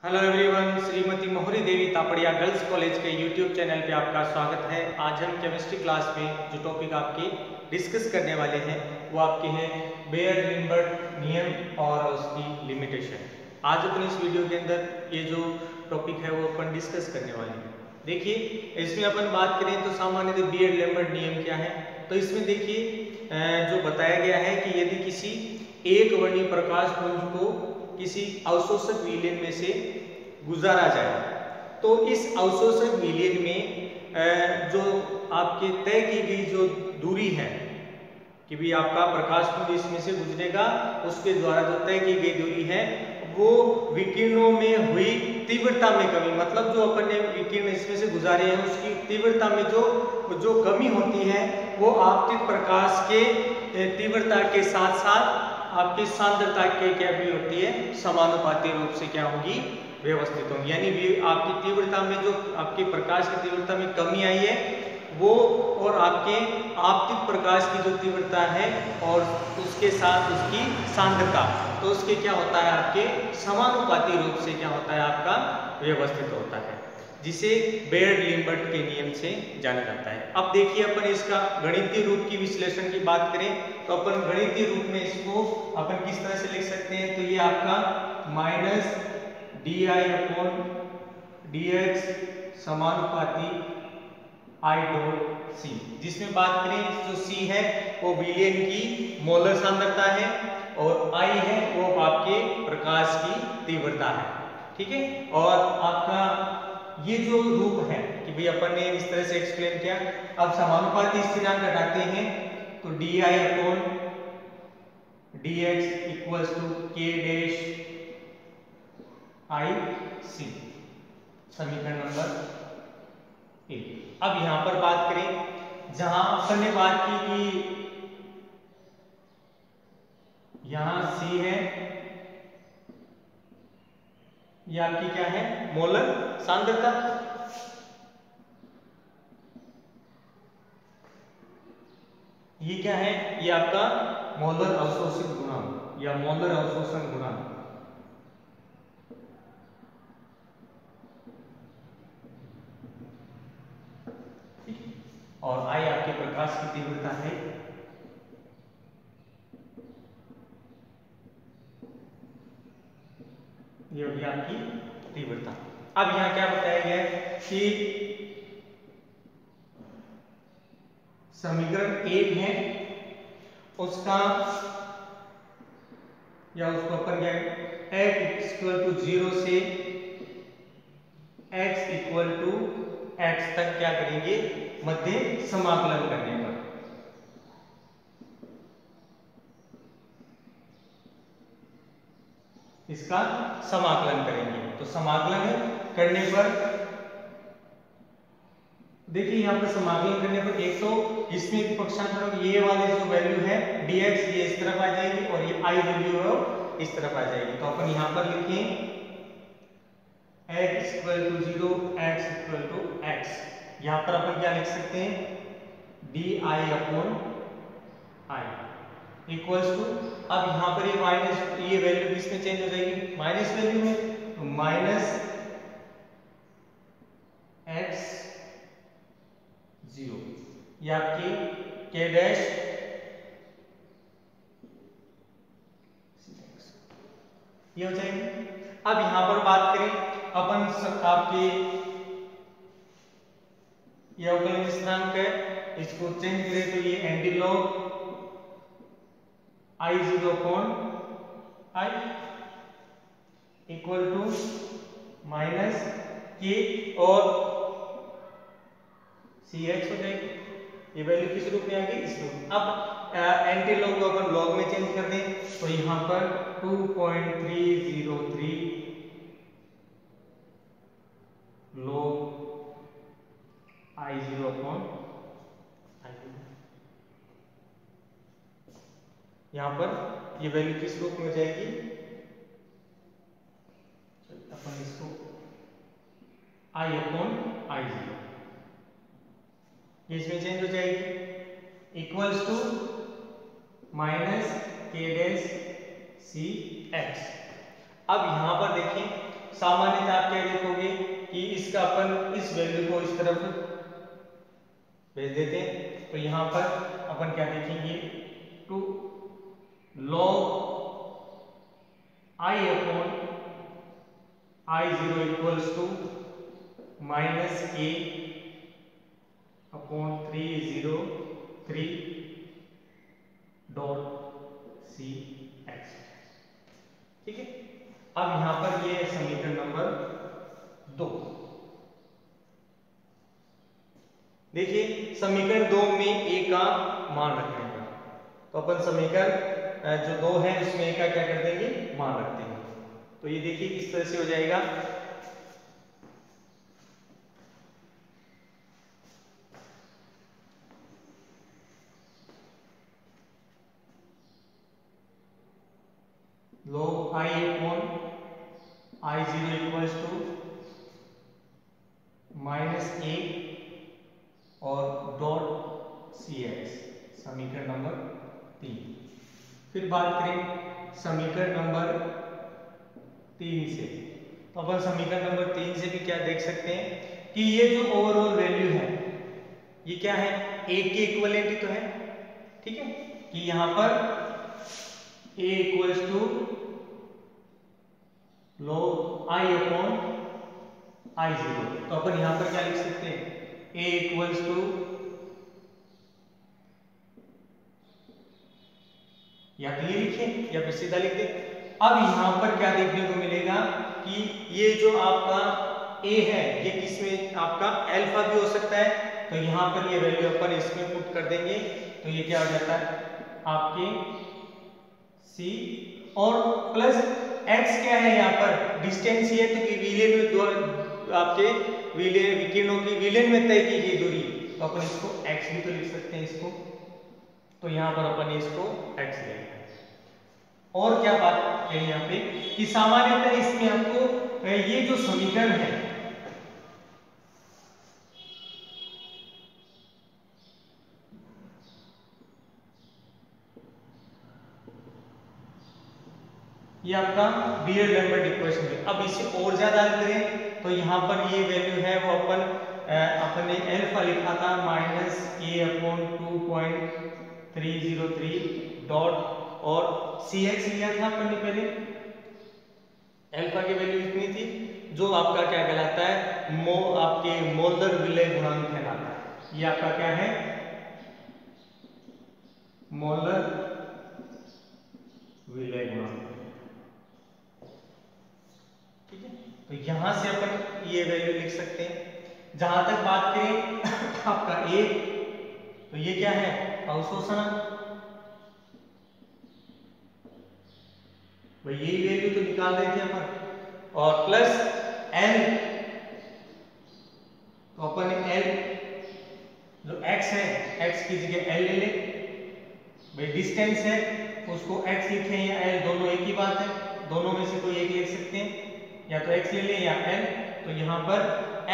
Hello everyone, Shrimati मोहरी देवी Tapadia girls college के YouTube channel पे आपका स्वागत है। आज हम केमिस्ट्री क्लास में जो टॉपिक आपके डिस्कस करने वाले हैं वो आपके हैं बेयर-लिम्बर्ट नियम और उसकी लिमिटेशन। आज अपन इस वीडियो के अंदर ये जो टॉपिक है वो अपन डिस्कस करने वाले हैं। देखिए, इसमें अपन बात करें तो सामान्यतः बेयर-लिम्बर्ट नियम क्या है। तो इसमें देखिए जो बताया गया है कि यदि किसी एक वर्णीय प्रकाश पुंज को किसी अवशोषक विलयन में से गुजारा जाए तो इस अवशोषक विलयन में जो आपके तय की गई जो दूरी है कि भी आपका प्रकाश पुंज इसमें से गुजरेगा, उसके द्वारा जो तय की गई दूरी है वो विकिरणों में हुई तीव्रता में कमी, मतलब जो अपन ने विकिरण इसमें से गुजारे हैं उसकी तीव्रता में जो कमी होती है वो आपतित प्रकाश के तीव्रता के साथ साथ आपकी सांद्रता के क्या भी होती है, समानुपाती रूप से क्या होगी, व्यवस्थित होगी। यानी भी आपकी तीव्रता में जो आपके प्रकाश की तीव्रता में कमी आई है वो और आपके आपतित प्रकाश की जो तीव्रता है और उसके साथ उसकी सांद्रता, तो उसके क्या होता है, आपके समानुपाती रूप से क्या होता है, आपका व्यवस्थित होता है, जिसे बेयर-लिम्बर्ट के नियम से जाना जाता है। अब देखिए अपन इसका गणितीय रूप की विश्लेषण की बात करें तो अपन गणितीय रूप में इसको अपन किस तरह से लिख सकते हैं, तो ये आपका माइनस di/dx समानुपाती I डॉट सी, जिसमें बात करें जो C है वो विलयन की मोलर सांद्रता है और I है वो आपके प्रकाश की तीव्रता है। ठीक है, और आपका ये जो रूप है कि भाई अपन ने इस तरह से एक्सप्लेन किया। अब समानुपाती स्थिरांक घटाते हैं तो di/dx equals to k dash I c, समीकरण नंबर 1। अब यहां पर बात करें, जहां अपन ने बात की कि यहां C है, ये आपकी क्या है, मोलर सांद्रता। ये क्या है, ये आपका मोलर अवशोषण गुणांक या मोलर अवशोषण गुणांक। और I आपके प्रकाश की तीव्रता है। ये होगी आपकी तीव्रता। अब यहां क्या बताया गया है कि समीकरण 1 है उसका या उसको अपन क्या x इक्वल टू 0 से x इक्वल टू x तक क्या करेंगे, मध्य समाकलन करने पर इसका समाकलन करेंगे। तो समाकलन करने पर देखिए यहां पर समाकलन करने पर 100 इसमें पक्षांतरों ये वाले जो वैल्यू है dx ये इस तरफ आ जाएगी और ये I वैल्यू है इस तरफ आ जाएगी। तो अपन यहां पर लिखें x equal to 0 x equal to x। यहां पर अपन क्या लिख सकते हैं, di/I इक्वल्स टू, अब यहां पर ये माइनस, ये वैल्यू किसमें चेंज हो जाएगी, माइनस वैल्यू में, तो माइनस x 0 ये आपकी k डैश ये हो जाएगी। अब यहां पर बात करें अपन आपके ये अवकलन स्थिरांक है, इसको चेंज करें तो ये antilog I0 upon I equal to minus k और CX हो जाएगी। ये वैल्यू किस रूप में आ गई, इस रूप। अब एंटी लॉग को अपन लॉग में चेंज कर दें तो यहां पर 2.303 लॉग I0 अपॉन यहां पर ये वैल्यू किस रूप में हो जाएगी, अपन इसको I अपॉन I0 ये इसमें चेंज हो जाएगी, equals to minus k dash c x. अब यहां पर देखें सामान्यतः आप क्या देखोगे कि इसका अपन इस वैल्यू को इस तरफ भेज देते हैं। तो यहां पर अपन क्या देखेंगे, two log I upon I0 equals to minus a upon 303 dot c x. ठीक है, अब यहां पर ये समीकरण नंबर 2। देखिए समीकरण 2 में a का मान रखने का, तो अपन समीकरण जो 2 है उसमें a का क्या कर देंगे, मान रख देंगे। तो ये देखिए किस तरह से हो जाएगा, log I upon I0 equals to minus a और डॉट सी एक्स, समीकरण नंबर 3। फिर बात करें समीकरण नंबर 3 से, तो अपन समीकरण नंबर 3 से भी क्या देख सकते हैं कि ये जो ओवरऑल वैल्यू है ये क्या है, a के इक्विवेलेंट ही तो है। ठीक है, कि यहां पर a equals to log I upon I0, तो अपन यहां पर क्या लिख सकते हैं, a इक्वल्स टू या तो ये लिखें या फिर सीधा लिख दें। अब यहां पर क्या देखने को मिलेगा कि ये जो आपका a है ये किसमें आपका अल्फा भी हो सकता है, तो यहां पर ये वैल्यू अपन इसमें पुट कर देंगे, तो ये क्या हो जाता है आपके c और प्लस x क्या है, यहाँ पर डिस्टेंस ही है, तो विलेन में दो आपके विकिरणों की विलेन में तय की गई दूरी, तो अपन इसको x भी तो लिख सकते हैं इसको, तो यहां पर अपन इसको x लेंगे। और क्या बात कही यहाँ पे कि सामान्यतः इसमें आपको ये जो समीकरण है ये आपका बीयर-लैम्बर्ट इक्वेशन है। अब इसे और ज्यादा हल करें तो यहाँ पर ये वैल्यू है वो अपने अल्फा लिखा था माइनस a अपॉन 2.303 डॉट और सी एक्स लिया था अपन ने पहले, अल्फा की वैल्यू इतनी थी, जो आपका क्या कहलाता है आपके मोलर विलय गुणांक कहलाता है। ये आपका क्या है, मोलर विलय गुणांक। ठीक है, तो यहां से अपन ये वैल्यू लिख सकते हैं। जहां तक बात करें आपका ए, तो ये क्या है अवशोषण, भाई यही वैल्यू तो निकाल रहे थे अपन, और प्लस एल, तो अपन एल जो x है x की जगह l ले ले, भाई डिस्टेंस है तो उसको x लिखें या l, दोनों एक ही बात है, दोनों में से कोई एक लिख सकते हैं, या तो x ले लें या l। तो यहां पर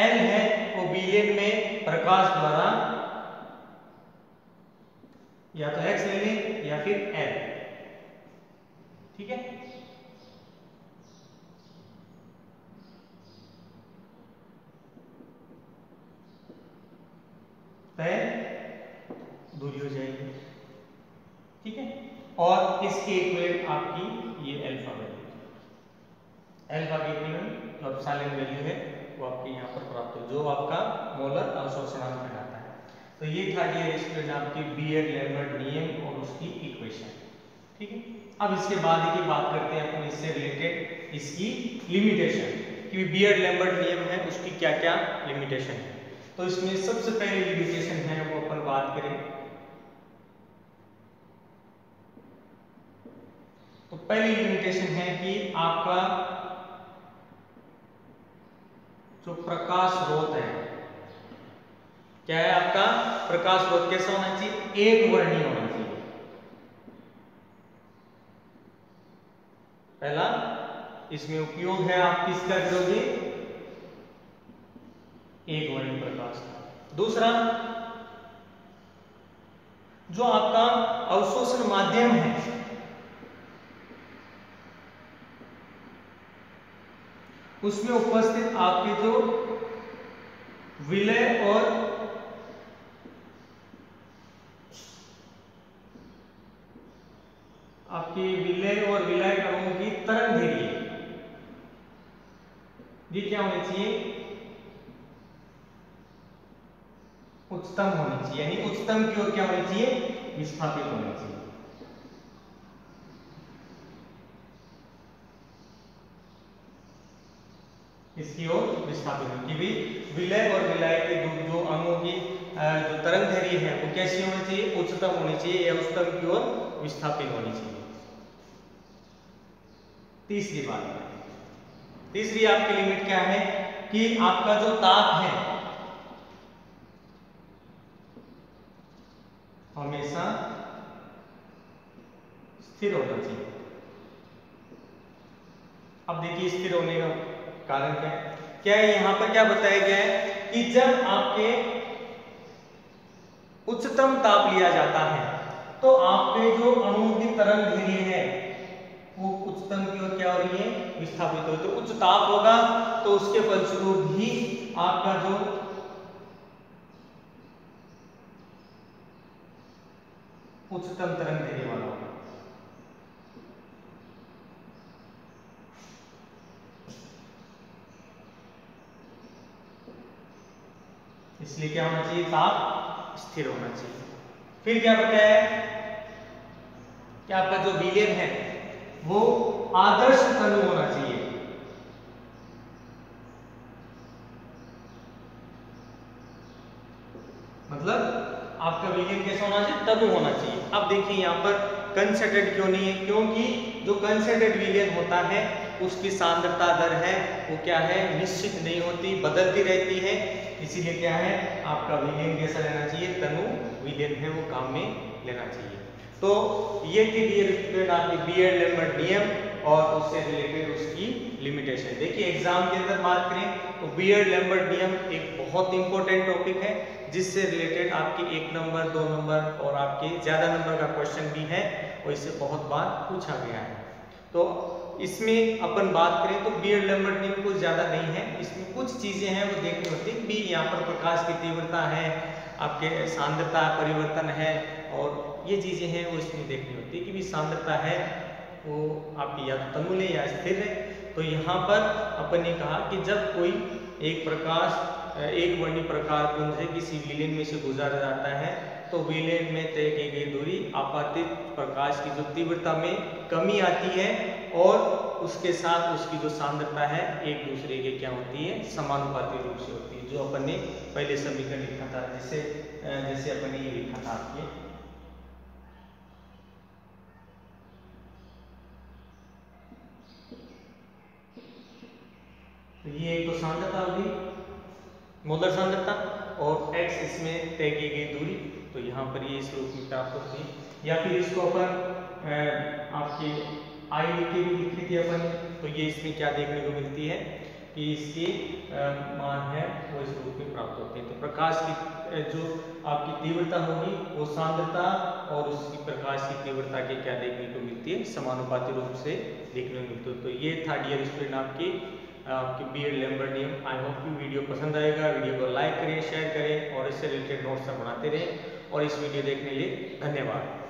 l है वो विलेन में प्रकाश द्वारा, या तो x ले लें या फिर l। ठीक है, तय दूरी हो जाएगी। ठीक है, और इसके इक्विवेलेंट आपकी ये अल्फा वैल्यू, अल्फा के इक्विवेलेंट जो एप्सिलॉन वैल्यू है वो आपके यहाँ पर प्राप्त हो, जो आपका मोलर अवशोषणांक कहलाता है। तो ये था ये स्टूडेंट आपकी बीयर-लैम्बर्ट नियम और उसकी इक्वेशन। ठीक है, अब इसके बाद की बात करते हैं अपन इससे रिलेटेड इसकी लिमिटेशन, कि बीयर-लैम्बर्ट नियम है उसकी क्या क्या लिमिटेशन है। तो इसमें सबसे पहली लिमिटेशन है वो अपन बात करें, तो पहली लिमिटेशन है कि आपका जो प्रकाश स्रोत है, क्या है आपका प्रकाश स्रोत कैसा होना चाहिए, एक वर्णीय होना चाहिए। पहला इसमें उपयोग है आप किसका करोगे, एक वर्णीय प्रकाश का। दूसरा जो आपका अवशोषण माध्यम है उसमें उपस्थित आपके जो विलय और विलय अणुओं की तरंग दैर्घ्य, ये क्या होनी चाहिए, उच्चतम होनी चाहिए, यानी उच्चतम की ओर क्या होनी चाहिए, विस्थापित होनी चाहिए। इसकी ओर विस्थापित होगी भी विलय और विलय के जो अणुओं की जो तरंग दैर्घ्य है वो कैसी होनी चाहिए, उच्चतम होनी चाहिए या उच्चतम की ओर विस्थापित होनी चाहिए। तीसरी बात, तीसरी आपकी लिमिट क्या है कि आपका जो ताप है हमेशा स्थिर होना चाहिए। अब देखिए स्थिर होने का कारण क्या है, यहां पर क्या बताया गया है कि जब आपके उच्चतम ताप लिया जाता है तो आपके जो अणुओं की तरंग दैर्घ्य है वो उच्चतम की ओर क्या हो रही है, विस्थापित हो। तो उच्च ताप होगा तो उसके फलस्वरूप ही आपका जो उच्चतम तरंग दैर्घ्य वाला होगा। इसलिए क्या होना चाहिए, ताप स्थिर होना चाहिए। फिर क्या बताया कि आपका जो विलयन है वो आदर्श तनु होना चाहिए। मतलब आपका विलयन कैसा होना चाहिए, तनु होना चाहिए। अब देखिए यहाँ पर कंसेंट्रेटेड क्यों नहीं है, क्योंकि जो कंसेंट्रेटेड विलयन होता है उसकी सांद्रता दर है वो क्या है, निश्चित नहीं होती, बदलती रहती है। इसीलिए क्या है, आपका विलयन कैसा लेना चाहिए, तनु विलयन है वो काम में लेना चाहिए। तो ये थी डियर स्टूडेंट आपकी बीयर-लैम्बर्ट नियम और उससे रिलेटेड उसकी लिमिटेशन। देखिए एग्जाम के अंदर बात करें तो बीयर-लैम्बर्ट नियम एक बहुत इंपॉर्टेंट टॉपिक है जिससे रिलेटेड आपके 1 नंबर 2 नंबर और आपके ज्यादा नंबर का क्वेश्चन भी है और इससे बहुत बार पूछा गया है। तो इसमें अपन बात करें तो बीयर-लैम्बर्ट नियम कुछ ज्यादा नहीं है, इसमें कुछ चीजें हैं वो देखनी होती है। बी यहाँ पर प्रकाश की तीव्रता है, आपके सांद्रता परिवर्तन है और ये चीजें हैं वो इसमें देखनी होती है कि भी सांद्रता है वो आपकी या तो तनुल है या स्थिर है। तो यहाँ पर अपन ने कहा कि जब कोई एक वर्णीय प्रकार पुंज से किसी विलयन में से गुजर जाता है तो विलयन में तय की गई दूरी आपातित प्रकाश की जो तीव्रता में कमी आती है और उसके साथ उसकी जो सांद्रता है एक दूसरे के क्या होती है, समानुपाती रूप से होती है, जो अपन ने पहले समीकरण लिखा था, जैसे अपन ने ये लिखा था आपके। तो ये एक तो सांद्रता होगी, मोलर सांद्रता, और x इसमें तय की गई दूरी, तो यहाँ पर ये इस रूप में प्राप्त होती है। या फिर इसको अपन आपके I लिखे भी लिखी थी अपन, तो ये इसमें क्या देखने को मिलती है कि इसकी मान है वो इस रूप में प्राप्त होते हैं। तो प्रकाश की जो आपकी तीव्रता होगी वो सांद्रता और उसकी प्रकाश की तीव्रता के क्या देखने को मिलती है, समानुपाती रूप से देखने को मिलती है। तो ये था डियर स्टूडेंट आपकी बीयर-लैम्बर्ट नियम। आई होप कि वीडियो पसंद आएगा, वीडियो को लाइक करें, शेयर करें और इससे रिलेटेड नोट्स बनाते रहें। और इस वीडियो देखने के लिए धन्यवाद।